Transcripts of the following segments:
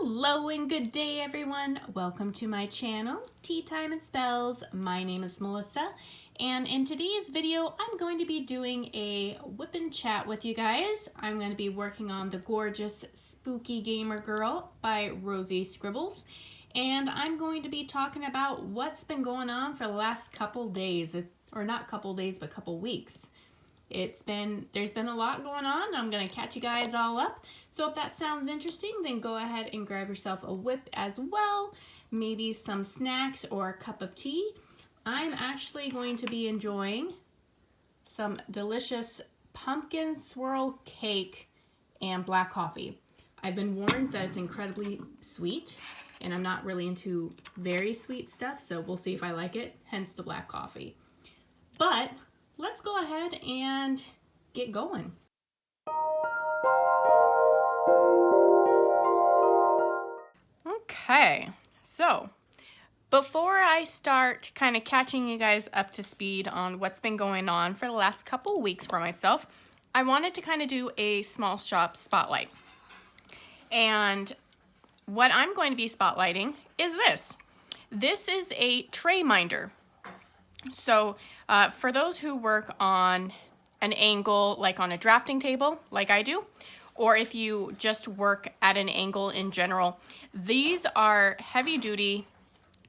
Hello and good day everyone. Welcome to my channel, Tea Time and Spells. My name is Melissa and in today's video I'm going to be doing a WIP Chat with you guys. I'm going to be working on the gorgeous Spooky Gamer Girl by Rosie Scribbles, and I'm going to be talking about what's been going on for the last couple days, or not couple days but couple weeks. There's been a lot going on. I'm going to catch you guys all up. So if that sounds interesting, then go ahead and grab yourself a whip as well, maybe some snacks or a cup of tea. I'm actually going to be enjoying some delicious pumpkin swirl cake and black coffee. I've been warned that it's incredibly sweet, and I'm not really into very sweet stuff, so we'll see if I like it, hence the black coffee. But let's go ahead and get going. Okay, so before I start kind of catching you guys up to speed on what's been going on for the last couple weeks for myself, I wanted to kind of do a small shop spotlight. And what I'm going to be spotlighting is this. This is a tray minder. So for those who work on an angle, like on a drafting table, like I do, or if you just work at an angle in general, these are heavy duty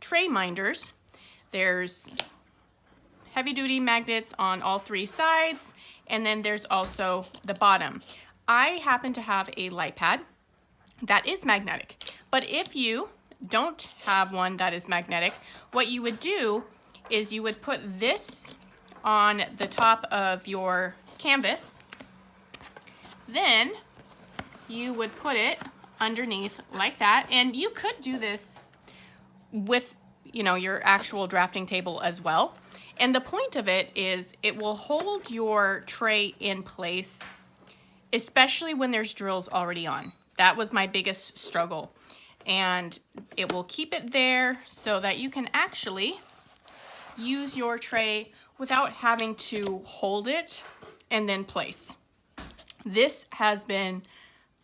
tray minders. There's heavy duty magnets on all three sides, and then there's also the bottom. I happen to have a light pad that is magnetic, but if you don't have one that is magnetic, what you would do is you would put this on the top of your canvas, then you would put it underneath like that, and you could do this with, your actual drafting table as well. And the point of it is it will hold your tray in place, especially when there's drills already on. That was my biggest struggle, and it will keep it there so that you can actually use your tray without having to hold it and then place. This has been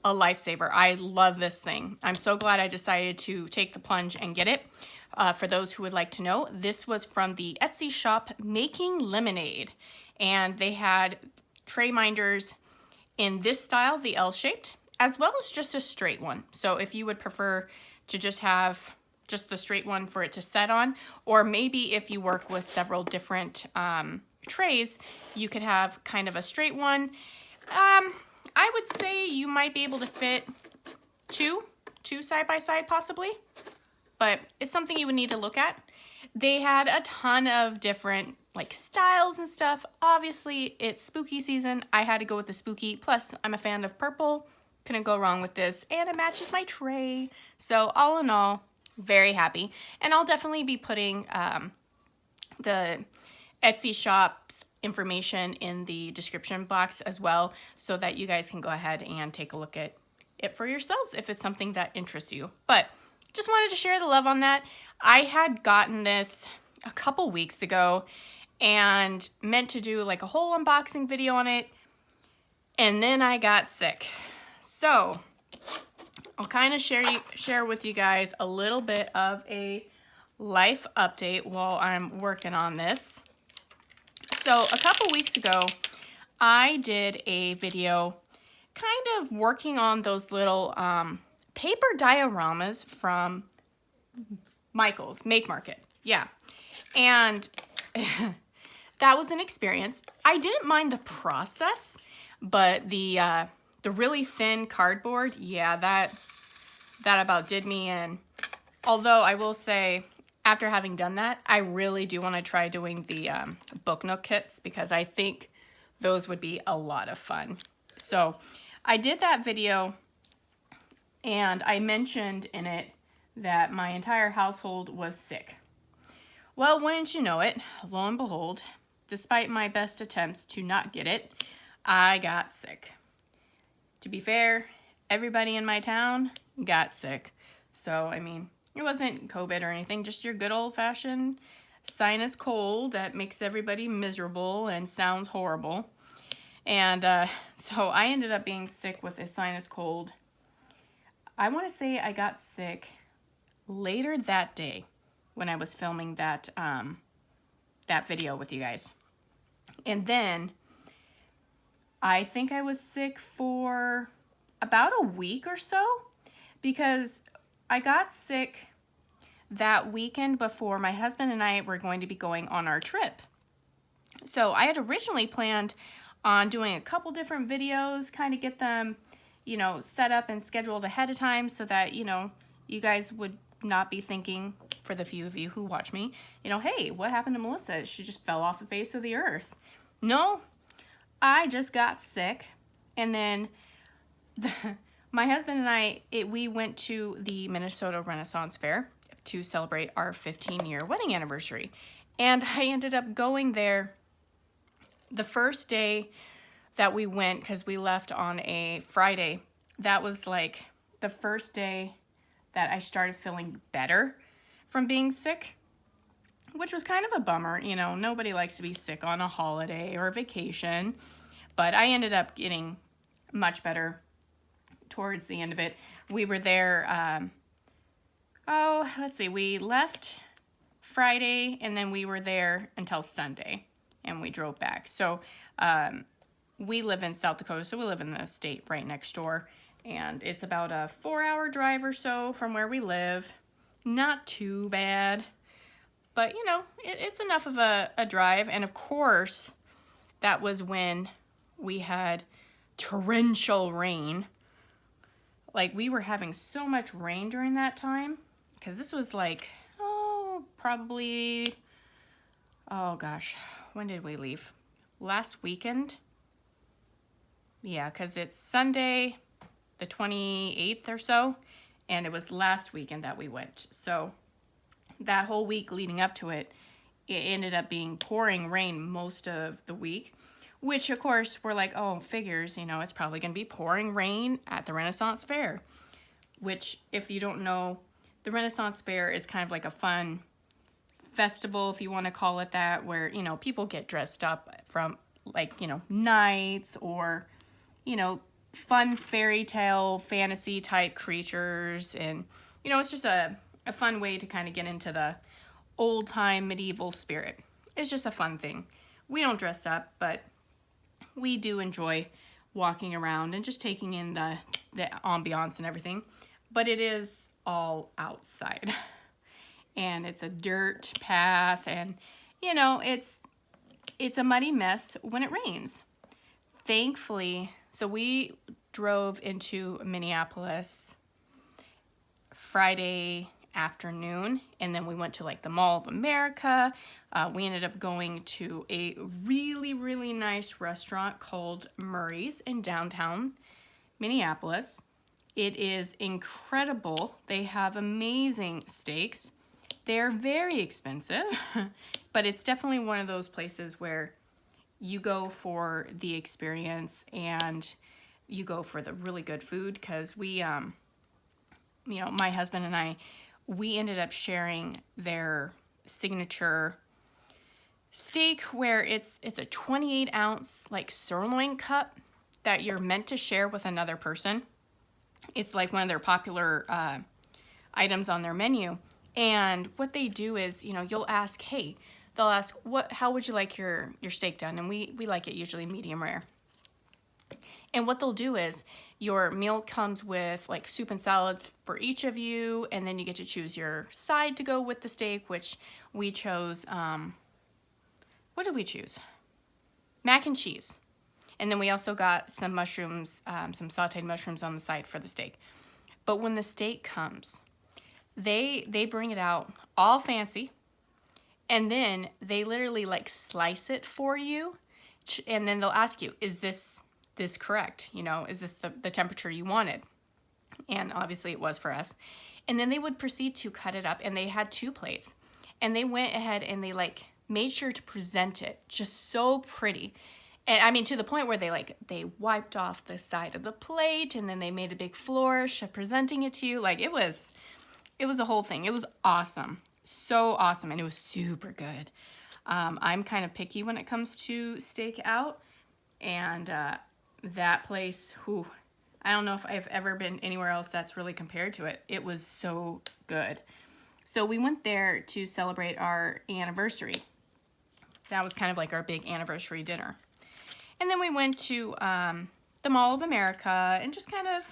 a lifesaver. I love this thing. I'm so glad I decided to take the plunge and get it. For those who would like to know, this was from the Etsy shop Making Lemonade, and they had tray minders in this style, the L-shaped, as well as just a straight one. So if you would prefer to just have just the straight one for it to set on, or maybe if you work with several different trays, you could have kind of a straight one. I would say you might be able to fit two side by side possibly, but it's something you would need to look at. They had a ton of different styles and stuff. Obviously it's spooky season. I had to go with the spooky, plus I'm a fan of purple. Couldn't go wrong with this, and it matches my tray. So all in all, very happy. And I'll definitely be putting the Etsy shop's information in the description box as well, so that you guys can go ahead and take a look at it for yourselves if it's something that interests you. But just wanted to share the love on that. I had gotten this a couple weeks ago and meant to do a whole unboxing video on it, and then I got sick. So I'll kind of share with you guys a little bit of a life update while I'm working on this. So a couple weeks ago, I did a video kind of working on those little paper dioramas from Michael's Make Market. Yeah. And that was an experience. I didn't mind the process, but the really thin cardboard, yeah, that about did me in. Although I will say, after having done that, I really do want to try doing the book nook kits, because I think those would be a lot of fun. So I did that video, and I mentioned in it that my entire household was sick. Well, wouldn't you know it, lo and behold, despite my best attempts to not get it, I got sick. To be fair, everybody in my town got sick. So, I mean, it wasn't COVID or anything, just your good old-fashioned sinus cold that makes everybody miserable and sounds horrible. And so I ended up being sick with a sinus cold I want to say I got sick later that day when I was filming that that video with you guys. And then I think I was sick for about a week or so, because I got sick that weekend before my husband and I were going to be going on our trip. So I had originally planned on doing a couple different videos, kind of get them, you know, set up and scheduled ahead of time so that, you know, you guys would not be thinking, for the few of you who watch me, you know, hey, what happened to Melissa? She just fell off the face of the earth. No, I just got sick. And then my husband and I, we went to the Minnesota Renaissance Fair to celebrate our 15-year wedding anniversary. And I ended up going there the first day that we went, because we left on a Friday. That was like the first day that I started feeling better from being sick, which was kind of a bummer. You know, nobody likes to be sick on a holiday or a vacation, but I ended up getting much better towards the end of it. We were there, we left Friday, and then we were there until Sunday, and we drove back. So we live in South Dakota, so we live in the state right next door, and it's about a 4-hour drive or so from where we live. Not too bad, but you know, it's enough of a drive. And of course, that was when we had torrential rain. Like, we were having so much rain during that time, because this was like, probably, when did we leave? Last weekend? Yeah, because it's Sunday, the 28th or so, and it was last weekend that we went. So that whole week leading up to it, it ended up being pouring rain most of the week, which of course we're like, oh, figures, you know, it's probably going to be pouring rain at the Renaissance Fair, which, if you don't know, the Renaissance Fair is kind of like a fun festival, if you want to call it that, where, you know, people get dressed up from, like, you know, knights or, you know, fun fairy tale fantasy type creatures. And, you know, it's just a fun way to kind of get into the old time medieval spirit. It's just a fun thing. We don't dress up, but we do enjoy walking around and just taking in the ambiance and everything. But it is all outside. And it's a dirt path, and, you know, it's a muddy mess when it rains. Thankfully, so we drove into Minneapolis Friday afternoon, and then we went to like the Mall of America. We ended up going to a really, really nice restaurant called Murray's in downtown Minneapolis. It is incredible. They have amazing steaks. They're very expensive, but it's definitely one of those places where you go for the experience and you go for the really good food, because we, you know, my husband and I, we ended up sharing their signature steak, where it's a 28-ounce like sirloin cup that you're meant to share with another person. It's like one of their popular items on their menu. And what they do is, you know, they'll ask, how would you like your steak done? And we like it usually medium rare. And what they'll do is, your meal comes with like soup and salad for each of you, and then you get to choose your side to go with the steak, which we chose, what did we choose? Mac and cheese. And then we also got some mushrooms, some sauteed mushrooms on the side for the steak. But when the steak comes, they bring it out all fancy, and then they literally like slice it for you, and then they'll ask you, is this correct? You know, is this the temperature you wanted? And obviously it was for us. And then they would proceed to cut it up, and they had 2 plates, and they went ahead and they like made sure to present it just so pretty. And I mean, to the point where they wiped off the side of the plate, and then they made a big flourish of presenting it to you. Like, it was a whole thing. It was awesome. So awesome. And it was super good. I'm kind of picky when it comes to steak out. And that place, I don't know if I've ever been anywhere else that's really compared to it. It was so good. So we went there to celebrate our anniversary. That was kind of like our big anniversary dinner. And then we went to the Mall of America and just kind of,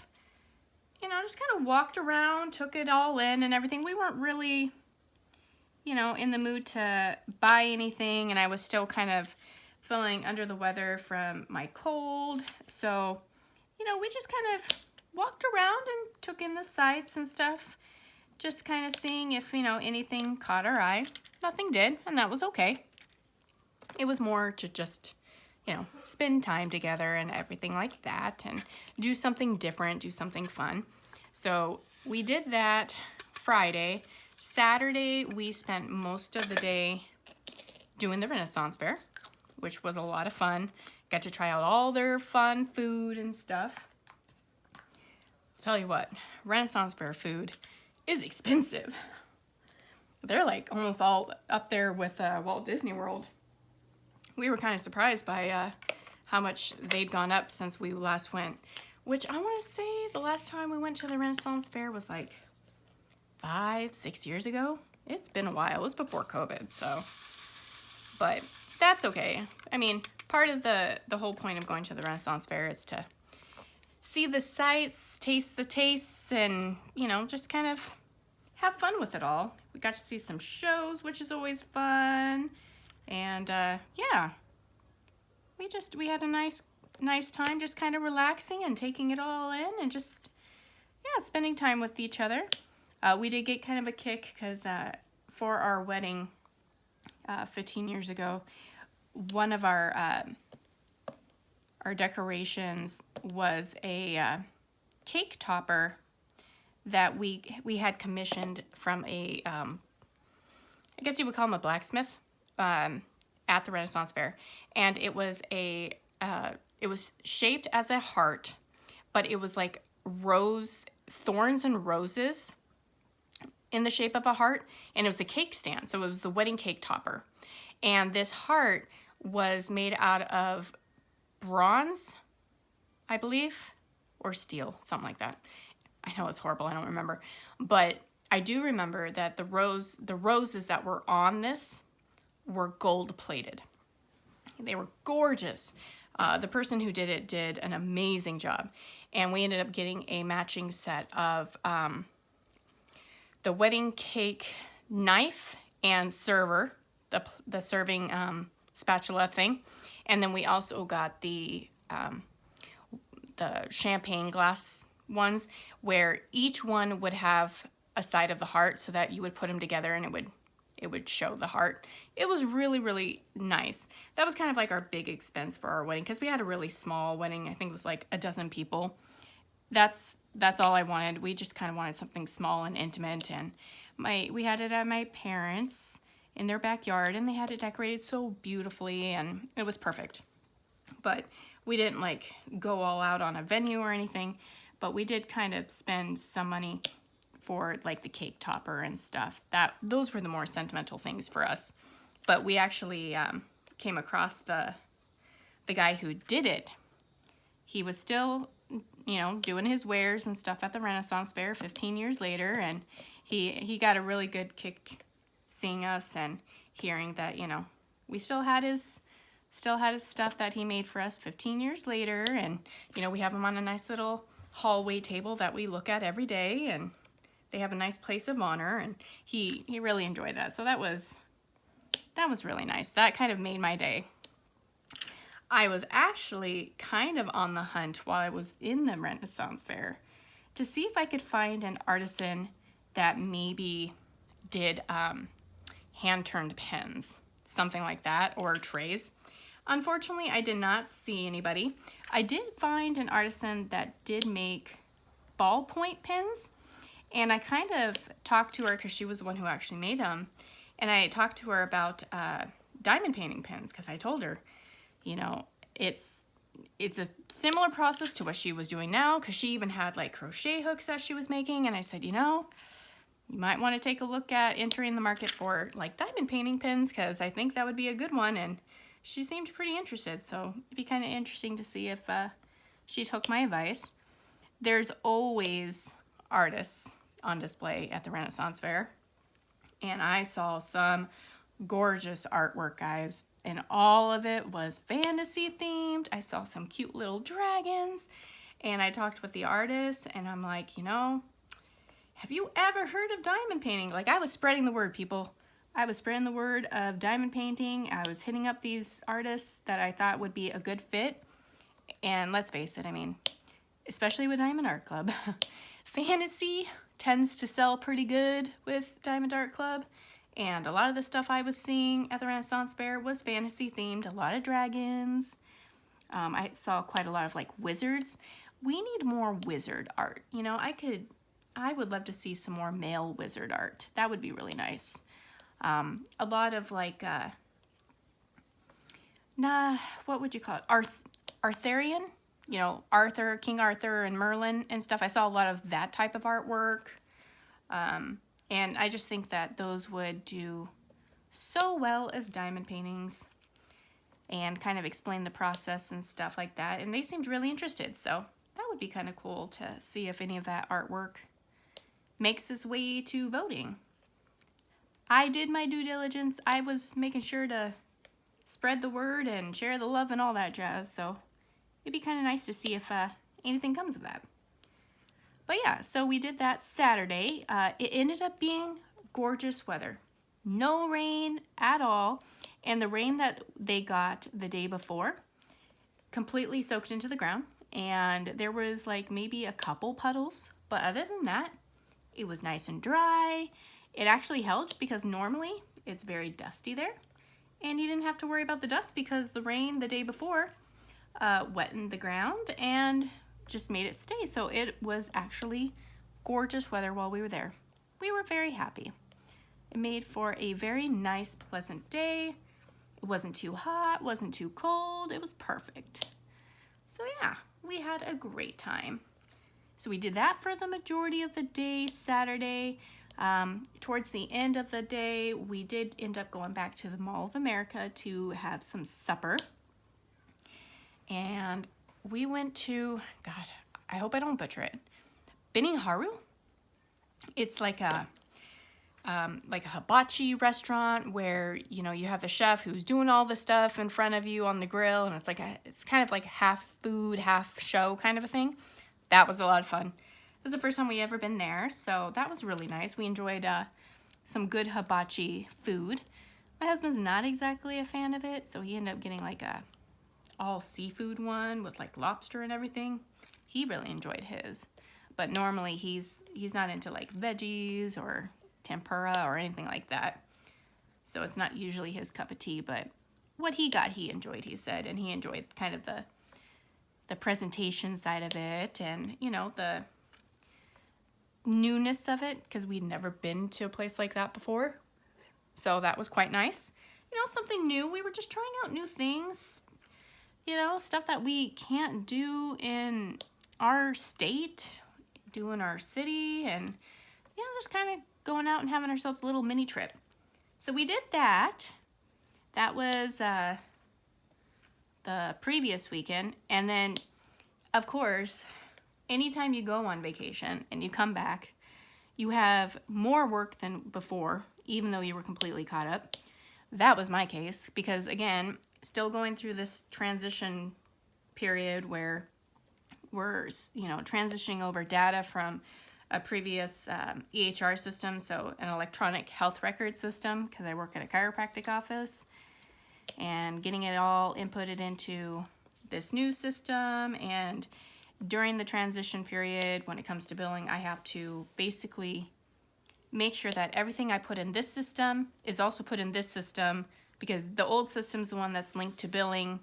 you know, just kind of walked around, took it all in and everything. We weren't really, you know, in the mood to buy anything, and I was still kind of feeling under the weather from my cold. So, you know, we just kind of walked around and took in the sights and stuff, just kind of seeing if, you know, anything caught our eye. Nothing did, and that was okay. It was more to just, you know, spend time together and everything like that, and do something different, do something fun. So we did that Friday. Saturday, we spent most of the day doing the Renaissance Fair, which was a lot of fun. Got to try out all their fun food and stuff. I'll tell you what, Renaissance Fair food is expensive. They're like almost all up there with Walt Disney World. We were kind of surprised by how much they'd gone up since we last went, which I want to say the last time we went to the Renaissance Fair was like 5-6 years ago. It's been a while. It was before COVID, so. But that's okay. I mean, part of the whole point of going to the Renaissance Fair is to see the sights, taste the tastes, and, you know, just kind of have fun with it all. We got to see some shows, which is always fun. And, yeah. We had a nice time just kind of relaxing and taking it all in and just, yeah, spending time with each other. We did get kind of a kick because for our wedding 15 years ago, one of our decorations was a cake topper that we had commissioned from a, I guess you would call him a blacksmith, at the Renaissance Fair. And it was it was shaped as a heart, but it was like thorns and roses in the shape of a heart, and it was a cake stand, so it was the wedding cake topper. And this heart was made out of bronze, I believe, or steel, something like that. I know it's horrible, I don't remember. But I do remember that the roses that were on this were gold plated. They were gorgeous. The person who did it did an amazing job. And we ended up getting a matching set of the wedding cake knife and server, the serving spatula thing. And then we also got the champagne glass ones, where each one would have a side of the heart, so that you would put them together and it would show the heart. It was really, really nice. That was kind of like our big expense for our wedding, because we had a really small wedding. I think it was like 12 people. That's all I wanted. We just kind of wanted something small and intimate, and we had it at my parents' in their backyard, and they had it decorated so beautifully, and it was perfect. But we didn't like go all out on a venue or anything, but we did kind of spend some money for like the cake topper and stuff. Those were the more sentimental things for us. But we actually came across the guy who did it. He was still, you know, doing his wares and stuff at the Renaissance Fair 15 years later, and he got a really good kick seeing us and hearing that, you know, we still had his stuff that he made for us 15 years later, and, you know, we have him on a nice little hallway table that we look at every day, and they have a nice place of honor, and he really enjoyed that. So that was really nice. That kind of made my day. I was actually kind of on the hunt while I was in the Renaissance Fair to see if I could find an artisan that maybe did hand-turned pens, something like that, or trays. Unfortunately, I did not see anybody. I did find an artisan that did make ballpoint pens, and I kind of talked to her because she was the one who actually made them, and I talked to her about diamond painting pens, because I told her, you know, it's a similar process to what she was doing now, because she even had like crochet hooks that she was making, and I said, you know, you might want to take a look at entering the market for like diamond painting pens, because I think that would be a good one. And she seemed pretty interested, so it'd be kind of interesting to see if she took my advice. there's always artists on display at the Renaissance Fair. And I saw some gorgeous artwork, guys. And all of it was fantasy themed. I saw some cute little dragons. And I talked with the artist, and I'm like, you know, have you ever heard of diamond painting? Like, I was spreading the word, people. I was spreading the word of diamond painting. I was hitting up these artists that I thought would be a good fit. And let's face it, I mean, especially with Diamond Art Club, fantasy tends to sell pretty good with Diamond Art Club. And a lot of the stuff I was seeing at the Renaissance Fair was fantasy themed, a lot of dragons. I saw quite a lot of like wizards. We need more wizard art. You know, I would love to see some more male wizard art. That would be really nice. A lot of like, what would you call it? Arthurian? You know, Arthur, King Arthur and Merlin and stuff. I saw a lot of that type of artwork. And I just think that those would do so well as diamond paintings and kind of explain the process and stuff like that. And they seemed really interested. So that would be kind of cool to see if any of that artwork makes its way to voting. I did my due diligence. I was making sure to spread the word and share the love and all that jazz. So it'd be kind of nice to see if anything comes of that. But yeah, so we did that Saturday. It ended up being gorgeous weather. No rain at all. And the rain that they got the day before completely soaked into the ground. And there was like maybe a couple puddles. But other than that, it was nice and dry. It actually helped because normally it's very dusty there. And you didn't have to worry about the dust because the rain the day before wettened the ground and just made it stay. So it was actually gorgeous weather while we were there. We were very happy. It made for a very nice, pleasant day. It wasn't too hot, wasn't too cold. It was perfect. So yeah, we had a great time. So we did that for the majority of the day, Saturday. Towards the end of the day, we did end up going back to the Mall of America to have some supper. And we went to, God, I hope I don't butcher it, Beniharu. It's like a hibachi restaurant where, you know, you have the chef who's doing all the stuff in front of you on the grill, and it's kind of like half food, half show kind of a thing. That was a lot of fun. It was the first time we ever been there, so that was really nice. We enjoyed some good hibachi food. My husband's not exactly a fan of it, so he ended up getting like a all seafood one with like lobster and everything. He really enjoyed his, but normally he's not into like veggies or tempura or anything like that, so it's not usually his cup of tea. But what he got, he enjoyed, he said, and he enjoyed kind of the presentation side of it, and you know, the newness of it, because we'd never been to a place like that before. So that was quite nice. You know, something new. We were just trying out new things, you know, stuff that we can't do in our state, do in our city, and, you know, just kind of going out and having ourselves a little mini trip. So we did that. That was the previous weekend. And then, of course, anytime you go on vacation and you come back, you have more work than before, even though you were completely caught up. That was my case because, again, still going through this transition period where we're, you know, transitioning over data from a previous EHR system, so an electronic health record system, because I work at a chiropractic office, and getting it all inputted into this new system. And during the transition period, when it comes to billing, I have to basically make sure that everything I put in this system is also put in this system, because the old system's the one that's linked to billing.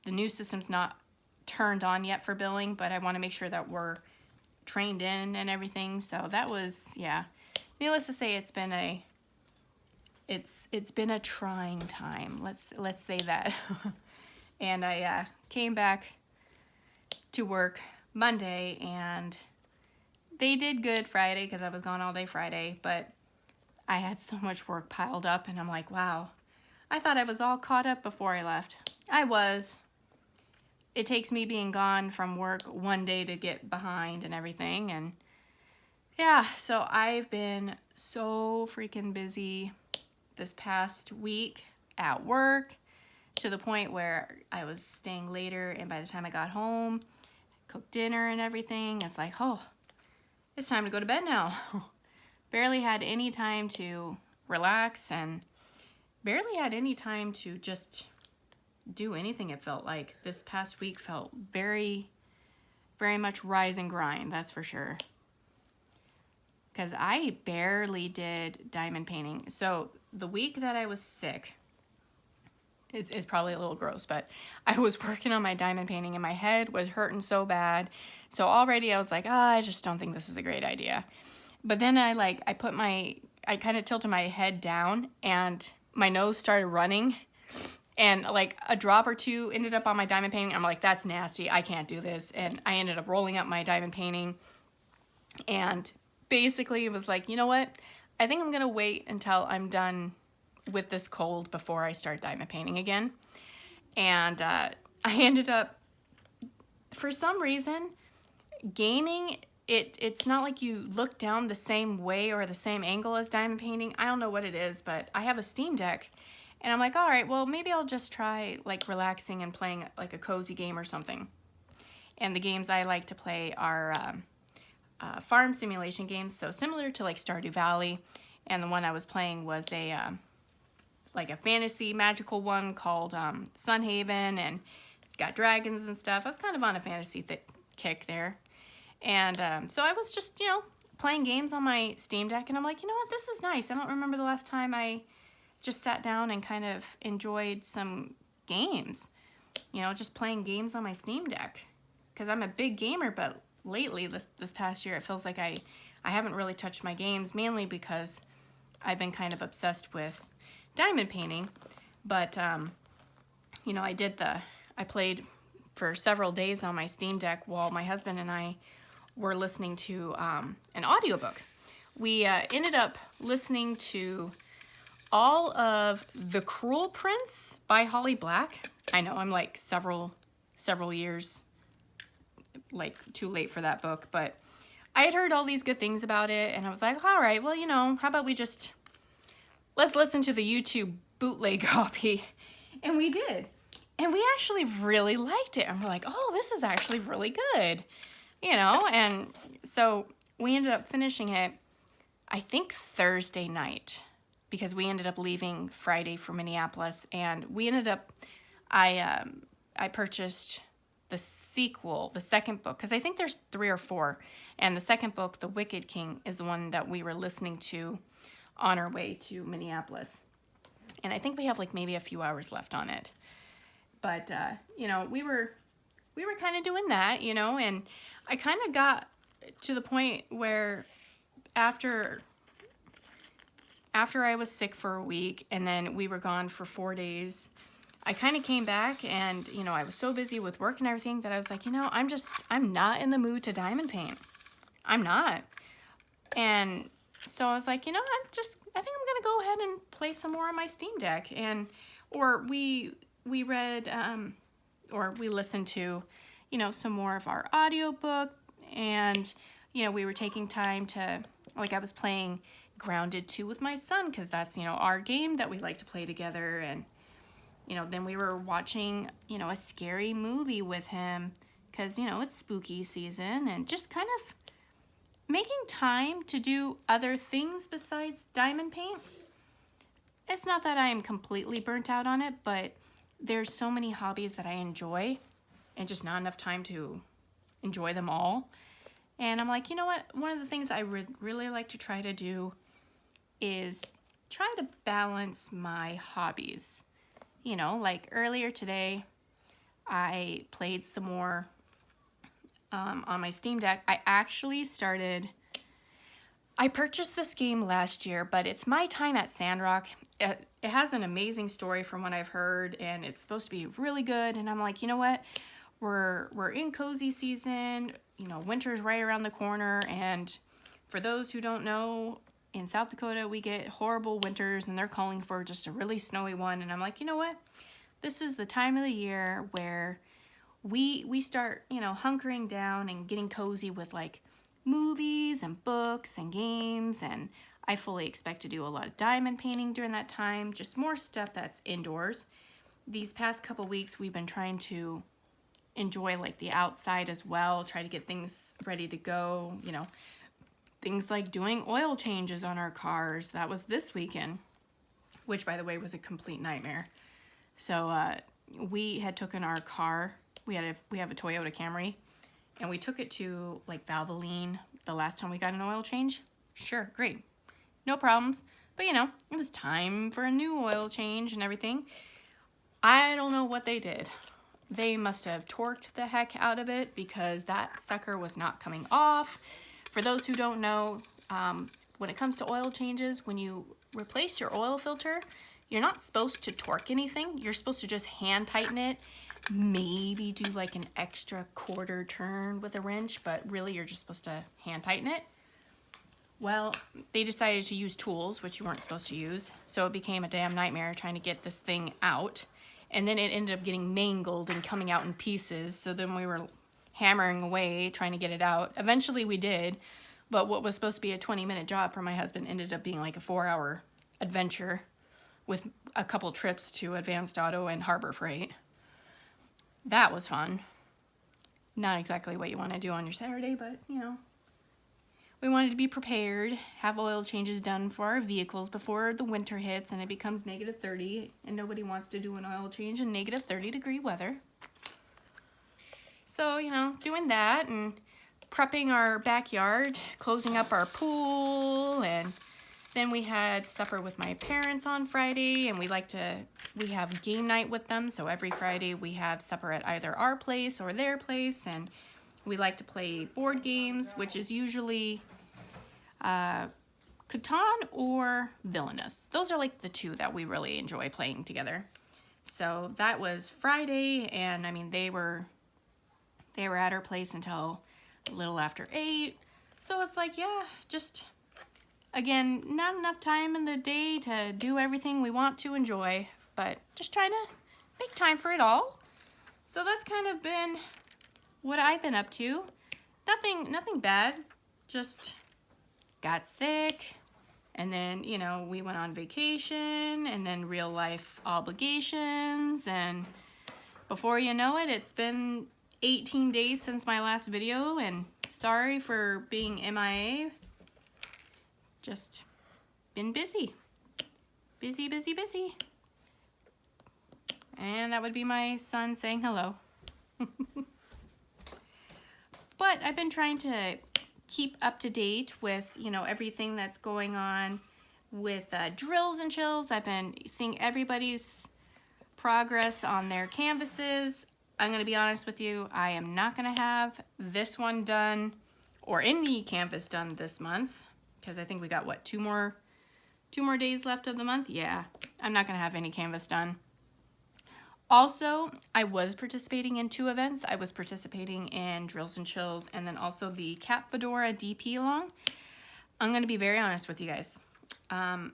The new system's not turned on yet for billing, but I want to make sure that we're trained in and everything. So that was, yeah, needless to say, it's been a trying time. Let's say that. And I came back to work Monday, and they did good Friday because I was gone all day Friday, but I had so much work piled up, and I'm like, wow, I thought I was all caught up before I left. I was. it takes me being gone from work one day to get behind and everything. And yeah, so I've been so freaking busy this past week at work, to the point where I was staying later, and by the time I got home, cooked dinner and everything, it's like, oh, it's time to go to bed now. Barely had any time to relax, and barely had any time to just do anything. It felt like this past week felt very, very much rise and grind, that's for sure. Because I barely did diamond painting. So the week that I was sick is probably a little gross, but I was working on my diamond painting and my head was hurting so bad. So already I was like, I just don't think this is a great idea. But then I kind of tilted my head down and my nose started running, and like a drop or two ended up on my diamond painting. I'm like, that's nasty. I can't do this. And I ended up rolling up my diamond painting, and basically it was like, you know what? I think I'm going to wait until I'm done with this cold before I start diamond painting again. And I ended up, for some reason, gaming, it's not like you look down the same way or the same angle as diamond painting. I don't know what it is, but I have a Steam Deck, and I'm like, all right, well, maybe I'll just try like relaxing and playing like a cozy game or something. And the games I like to play are farm simulation games, so similar to like Stardew Valley. And the one I was playing was like a fantasy magical one called Sunhaven, and it's got dragons and stuff. I was kind of on a fantasy kick there. And so I was just, playing games on my Steam Deck, and I'm like, you know what, this is nice. I don't remember the last time I just sat down and kind of enjoyed some games, just playing games on my Steam Deck. Because I'm a big gamer, but lately, this past year, it feels like I haven't really touched my games, mainly because I've been kind of obsessed with diamond painting. But I played for several days on my Steam Deck while my husband and I were listening to an audiobook. We ended up listening to all of The Cruel Prince by Holly Black. I know I'm like several years like too late for that book, but I had heard all these good things about it, and I was like, all right, well, how about let's listen to the YouTube bootleg copy. And we did. And we actually really liked it. And we're like, oh, this is actually really good. And so we ended up finishing it, I think, Thursday night, because we ended up leaving Friday for Minneapolis. And we ended up, I purchased the sequel, the second book, because I think there's 3 or 4. And the second book, The Wicked King, is the one that we were listening to on our way to Minneapolis. And I think we have like maybe a few hours left on it. But, we were kind of doing that, and I kind of got to the point where after I was sick for a week and then we were gone for 4 days, I kind of came back, and, I was so busy with work and everything that I was like, I'm not in the mood to diamond paint. I'm not. And so I was like, I think I'm going to go ahead and play some more on my Steam Deck. Or we read, or we listened to, some more of our audiobook, and, we were taking time to, like, I was playing Grounded 2 with my son, because that's, our game that we like to play together, and, then we were watching, a scary movie with him, because, it's spooky season, and just kind of making time to do other things besides diamond paint. It's not that I am completely burnt out on it, but there's so many hobbies that I enjoy and just not enough time to enjoy them all. And I'm like, you know what? One of the things I would really like to try to do is try to balance my hobbies. Like earlier today, I played some more on my Steam Deck. I purchased this game last year, but it's My Time at Sandrock. It has an amazing story from what I've heard, and it's supposed to be really good. And I'm like, you know what? We're in cozy season. Winter's right around the corner. And for those who don't know, in South Dakota, we get horrible winters, and they're calling for just a really snowy one. And I'm like, you know what? This is the time of the year where we start, you know, hunkering down and getting cozy with like movies and books and games, and I fully expect to do a lot of diamond painting during that time, just more stuff that's indoors. These past couple weeks we've been trying to enjoy like the outside as well, try to get things ready to go, you know, things like doing oil changes on our cars. That was this weekend, which by the way was a complete nightmare. So we had taken our car, we have a Toyota Camry, and we took it to like Valvoline the last time we got an oil change. Sure, great, no problems. But you know, it was time for a new oil change and everything. I don't know what they did. They must have torqued the heck out of it because that sucker was not coming off. For those who don't know, when it comes to oil changes, when you replace your oil filter, you're not supposed to torque anything. You're supposed to just hand tighten it, maybe do like an extra quarter turn with a wrench, but really you're just supposed to hand tighten it. Well, they decided to use tools, which you weren't supposed to use, so it became a damn nightmare trying to get this thing out. And then it ended up getting mangled and coming out in pieces, so then we were hammering away trying to get it out. Eventually we did, but what was supposed to be a 20-minute job for my husband ended up being like a 4-hour adventure with a couple trips to Advanced Auto and Harbor Freight. That was fun. Not exactly what you want to do on your Saturday, but you know, we wanted to be prepared, have oil changes done for our vehicles before the winter hits and it becomes -30, and nobody wants to do an oil change in -30-degree weather. So, you know, doing that and prepping our backyard, closing up our pool, and then we had supper with my parents on Friday, and we have game night with them, so every Friday we have supper at either our place or their place, and we like to play board games, which is usually Catan or Villainous. Those are like the two that we really enjoy playing together. So that was Friday, and I mean, they were at our place until a little after 8. So it's like, yeah, just, again, not enough time in the day to do everything we want to enjoy, but just trying to make time for it all. So that's kind of been what I've been up to. Nothing bad, just got sick, and then, you know, we went on vacation, and then real life obligations, and before you know it, it's been 18 days since my last video, and sorry for being MIA. Just been busy. Busy. And that would be my son saying hello. But I've been trying to keep up to date with, you know, everything that's going on with Drills&Chills. I've been seeing everybody's progress on their canvases. I'm going to be honest with you, I am not going to have this one done or any canvas done this month, because I think we got, what, two more days left of the month? Yeah, I'm not going to have any canvas done. Also, I was participating in 2 events. I was participating in Drills&Chills and then also the Cat Fedora DP along. I'm going to be very honest with you guys. I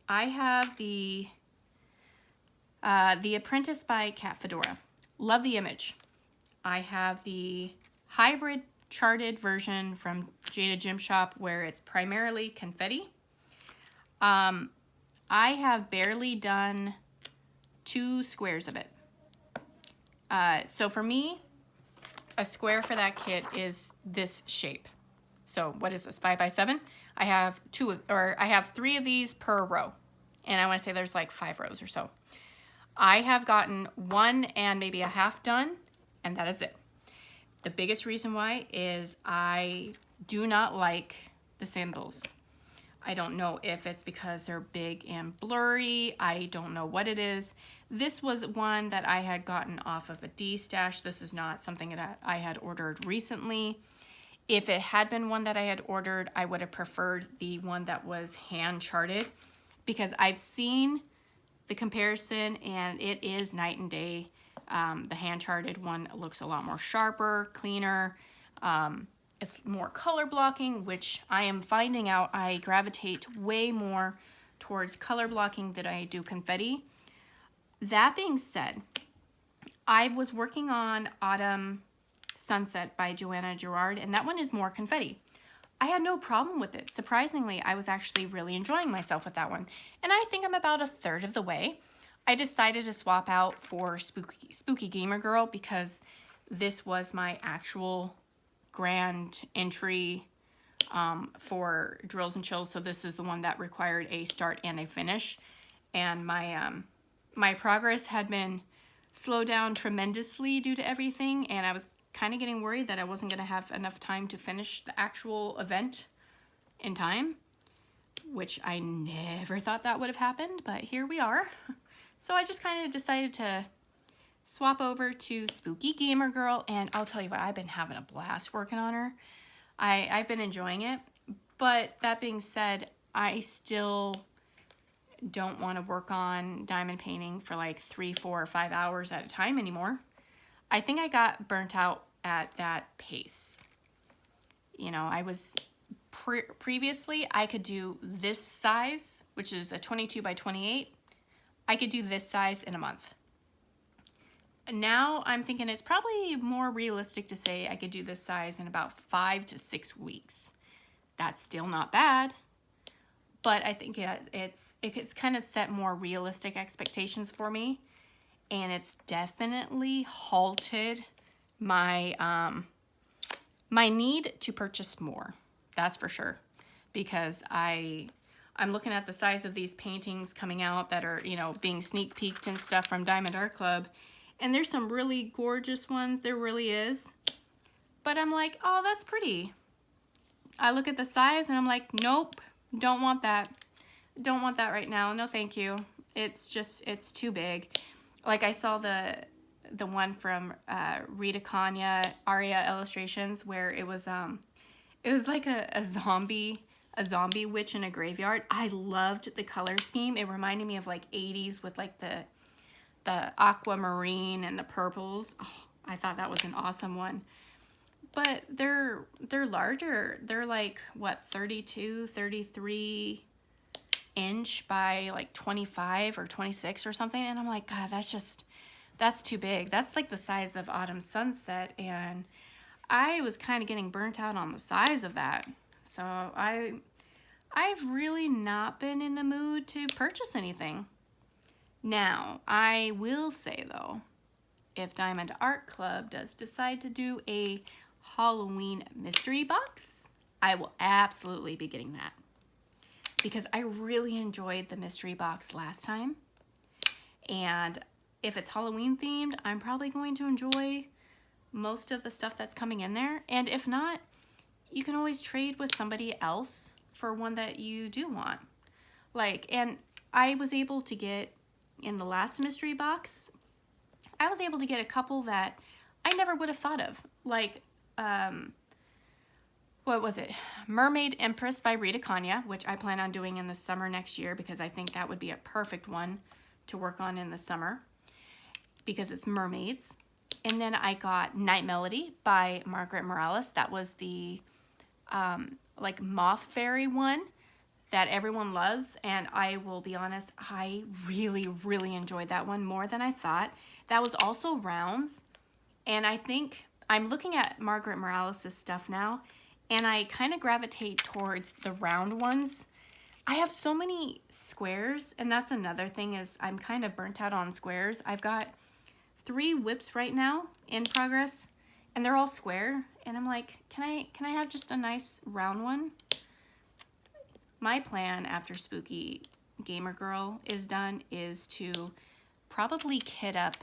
have the Apprentice by Cat Fedora. Love the image. I have the hybrid charted version from Jada Gym Shop where it's primarily confetti. I have barely done 2 squares of it. So for me, a square for that kit is this shape. So what is this, 5 by 7? I have 3 of these per row. And I want to say there's like 5 rows or so. I have gotten 1 and maybe a half done, and that is it. The biggest reason why is I do not like the symbols. I don't know if it's because they're big and blurry. I don't know what it is. This was one that I had gotten off of a D-stash. This is not something that I had ordered recently. If it had been one that I had ordered, I would have preferred the one that was hand charted, because I've seen the comparison and it is night and day. The hand charted one looks a lot more sharper, cleaner. It's more color blocking, which I am finding out I gravitate way more towards color blocking than I do confetti. That being said, I was working on Autumn Sunset by Joanna Gerard, and that one is more confetti. I had no problem with it. Surprisingly, I was actually really enjoying myself with that one. And I think I'm about a third of the way. I decided to swap out for Spooky Gamer Girl because this was my actual grand entry for Drills and Chills. So this is the one that required a start and a finish. And my progress had been slowed down tremendously due to everything. And I was kind of getting worried that I wasn't going to have enough time to finish the actual event in time, which I never thought that would have happened, but here we are. So I just kind of decided to swap over to Spooky Gamer Girl, and I'll tell you what, I've been having a blast working on her. I've been enjoying it, but that being said, I still don't want to work on diamond painting for like 3, 4, or 5 hours at a time anymore. I think I got burnt out at that pace. You know, I was previously, I could do this size, which is a 22 by 28. I could do this size in a month. Now I'm thinking it's probably more realistic to say I could do this size in about 5 to 6 weeks. That's still not bad, but I think it's kind of set more realistic expectations for me. And it's definitely halted my my need to purchase more. That's for sure. Because I'm looking at the size of these paintings coming out that are, you know, being sneak peeked and stuff from Diamond Art Club. And there's some really gorgeous ones. There really is. But I'm like, oh, that's pretty. I look at the size and I'm like, nope, don't want that. Don't want that right now. No, thank you. It's too big. Like I saw the one from Rita Kanya Aria Illustrations where it was like a zombie witch in a graveyard. I loved the color scheme. It reminded me of like 80s with like the aquamarine and the purples. Oh, I thought that was an awesome one. But they're larger. They're like what, 32, 33 inch by like 25 or 26 or something, and I'm like, God, that's too big. That's like the size of Autumn Sunset, and I was kind of getting burnt out on the size of that. So I've really not been in the mood to purchase anything. Now, I will say though, if Diamond Art Club does decide to do a Halloween mystery box, I will absolutely be getting that. Because I really enjoyed the mystery box last time. And if it's Halloween themed, I'm probably going to enjoy most of the stuff that's coming in there. And if not, you can always trade with somebody else for one that you do want. Like, and I was able to get, in the last mystery box, I was able to get a couple that I never would have thought of. Like, what was it? Mermaid Empress by Rita Kanya, which I plan on doing in the summer next year because I think that would be a perfect one to work on in the summer because it's mermaids. And then I got Night Melody by Margaret Morales. That was the like moth fairy one that everyone loves. And I will be honest, I really, really enjoyed that one more than I thought. That was also rounds. And I think I'm looking at Margaret Morales' stuff now, and I kind of gravitate towards the round ones. I have so many squares, and that's another thing is I'm kind of burnt out on squares. I've got 3 whips right now in progress, and they're all square. And I'm like, can I have just a nice round one? My plan after Spooky Gamer Girl is done is to probably kit up.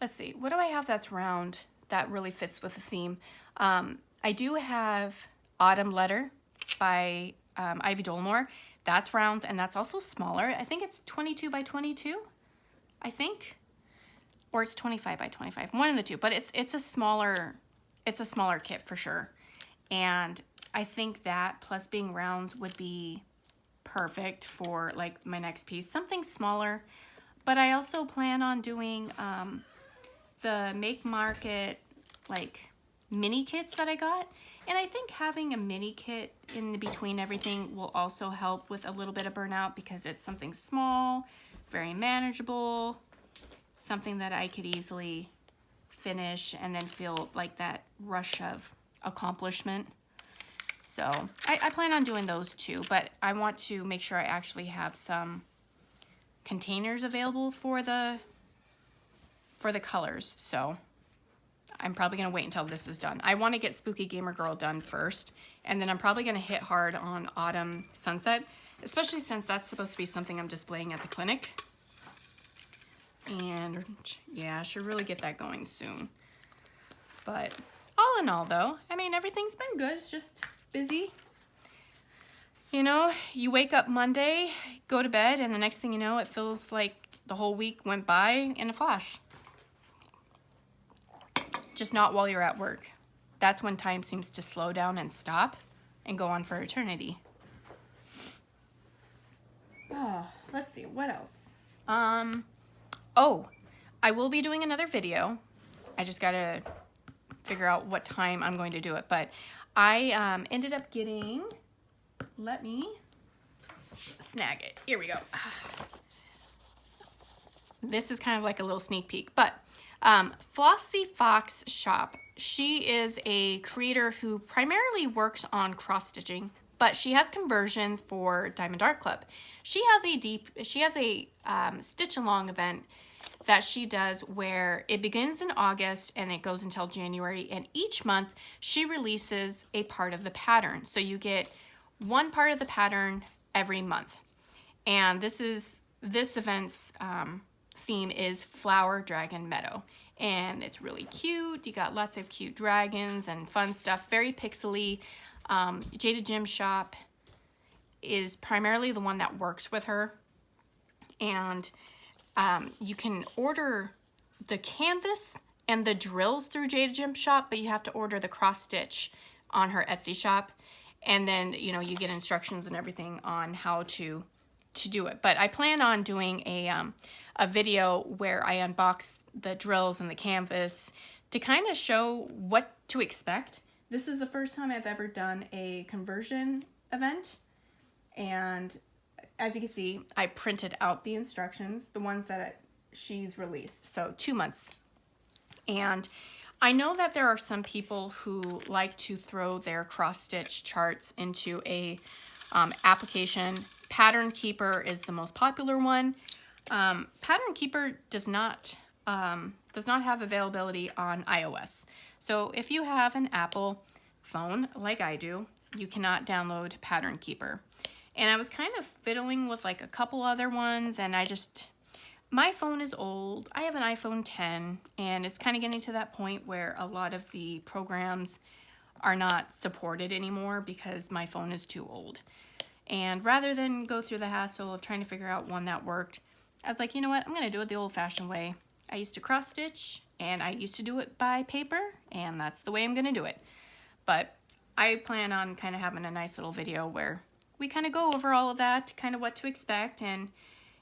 Let's see, what do I have that's round that really fits with the theme? I do have Autumn Letter by Ivy Dolmore. That's round, and that's also smaller. I think it's 22 by 22, I think. Or it's 25 by 25, one of the two. But it's a smaller kit for sure. And I think that plus being rounds would be perfect for like my next piece. Something smaller. But I also plan on doing the Make Market like mini kits that I got. And I think having a mini kit in between everything will also help with a little bit of burnout because it's something small, very manageable, something that I could easily finish and then feel like that rush of accomplishment. So I plan on doing those too, but I want to make sure I actually have some containers available for the colors. So I'm probably gonna wait until this is done. I want to get Spooky Gamer Girl done first, and then I'm probably gonna hit hard on Autumn Sunset, especially since that's supposed to be something I'm displaying at the clinic. And yeah, I should really get that going soon. But all in all though, I mean, everything's been good. It's just busy. You know, you wake up Monday, go to bed, and the next thing you know, it feels like the whole week went by in a flash. Just not while you're at work. That's when time seems to slow down and stop and go on for eternity. Oh, let's see, what else? Oh, I will be doing another video. I just gotta figure out what time I'm going to do it, but I ended up getting, let me snag it. Here we go. This is kind of like a little sneak peek, but Flossie Fox Shop. She is a creator who primarily works on cross stitching, but she has conversions for Diamond Art Club. She has a stitch along event that she does where it begins in August and it goes until January, and each month she releases a part of the pattern. So you get one part of the pattern every month. And this event's theme is Flower Dragon Meadow. And it's really cute. You got lots of cute dragons and fun stuff. Very pixely. Jada Jim Shop is primarily the one that works with her. And you can order the canvas and the drills through Jada Jim Shop, but you have to order the cross stitch on her Etsy shop. And then, you know, you get instructions and everything on how to do it. But I plan on doing a video where I unbox the drills and the canvas to kind of show what to expect. This is the first time I've ever done a conversion event, and as you can see, I printed out the instructions, the ones that she's released, so 2 months. And I know that there are some people who like to throw their cross-stitch charts into a application. Pattern Keeper is the most popular one. Pattern Keeper does not have availability on iOS. So if you have an Apple phone like I do, you cannot download Pattern Keeper. And I was kind of fiddling with like a couple other ones, and my phone is old. I have an iPhone 10, and it's kind of getting to that point where a lot of the programs are not supported anymore because my phone is too old. And rather than go through the hassle of trying to figure out one that worked, I was like, you know what, I'm going to do it the old-fashioned way. I used to cross-stitch, and I used to do it by paper, and that's the way I'm going to do it. But I plan on kind of having a nice little video where we kind of go over all of that, kind of what to expect, and,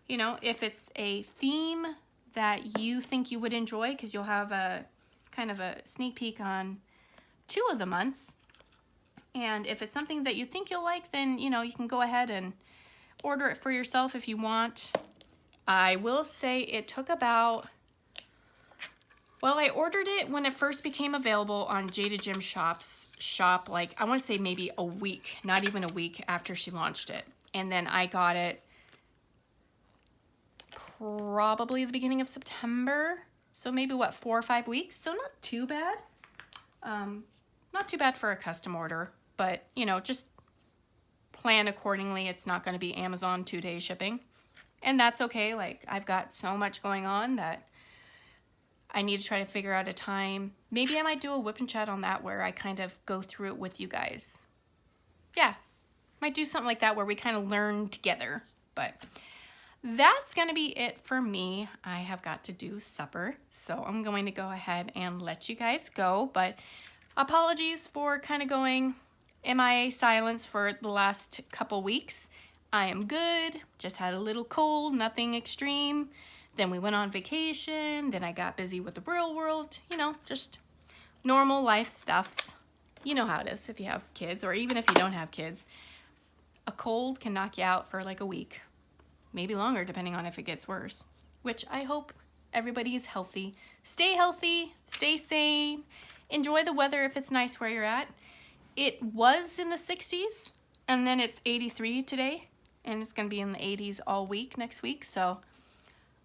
you know, if it's a theme that you think you would enjoy, because you'll have a kind of a sneak peek on 2 of the months, and if it's something that you think you'll like, then, you know, you can go ahead and order it for yourself if you want. I will say it took about, well, I ordered it when it first became available on Jada Jim Shop's shop, like, I want to say maybe a week, not even a week after she launched it. And then I got it probably the beginning of September. So maybe, what, 4 or 5 weeks? So not too bad. Not too bad for a custom order, but, you know, just plan accordingly. It's not going to be Amazon 2-day shipping. And that's okay. Like, I've got so much going on that I need to try to figure out a time. Maybe I might do a WIP Chat on that where I kind of go through it with you guys. Yeah, might do something like that where we kind of learn together. But that's going to be it for me. I have got to do supper, so I'm going to go ahead and let you guys go. But apologies for kind of going MIA silence for the last couple weeks. I am good, just had a little cold, nothing extreme. Then we went on vacation, then I got busy with the real world, you know, just normal life stuffs. You know how it is if you have kids, or even if you don't have kids. A cold can knock you out for like a week, maybe longer depending on if it gets worse, which I hope everybody's healthy. Stay sane, enjoy the weather if it's nice where you're at. It was in the 60s, and then it's 83 today, and it's gonna be in the 80s all week next week, so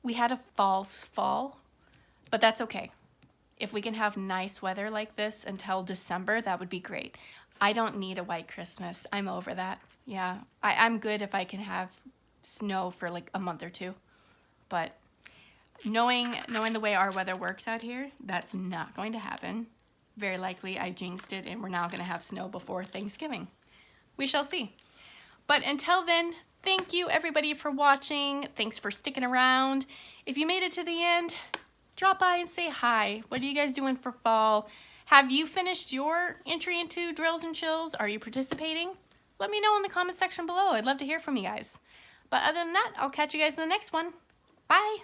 we had a false fall, but that's okay. If we can have nice weather like this until December, that would be great. I don't need a white Christmas. I'm over that. Yeah, I'm good if I can have snow for like a month or two. But knowing the way our weather works out here, that's not going to happen. Very likely I jinxed it and we're now going to have snow before Thanksgiving. We shall see. But until then, thank you everybody for watching. Thanks for sticking around. If you made it to the end, drop by and say hi. What are you guys doing for fall? Have you finished your entry into Drills and Chills? Are you participating? Let me know in the comment section below. I'd love to hear from you guys. But other than that, I'll catch you guys in the next one. Bye.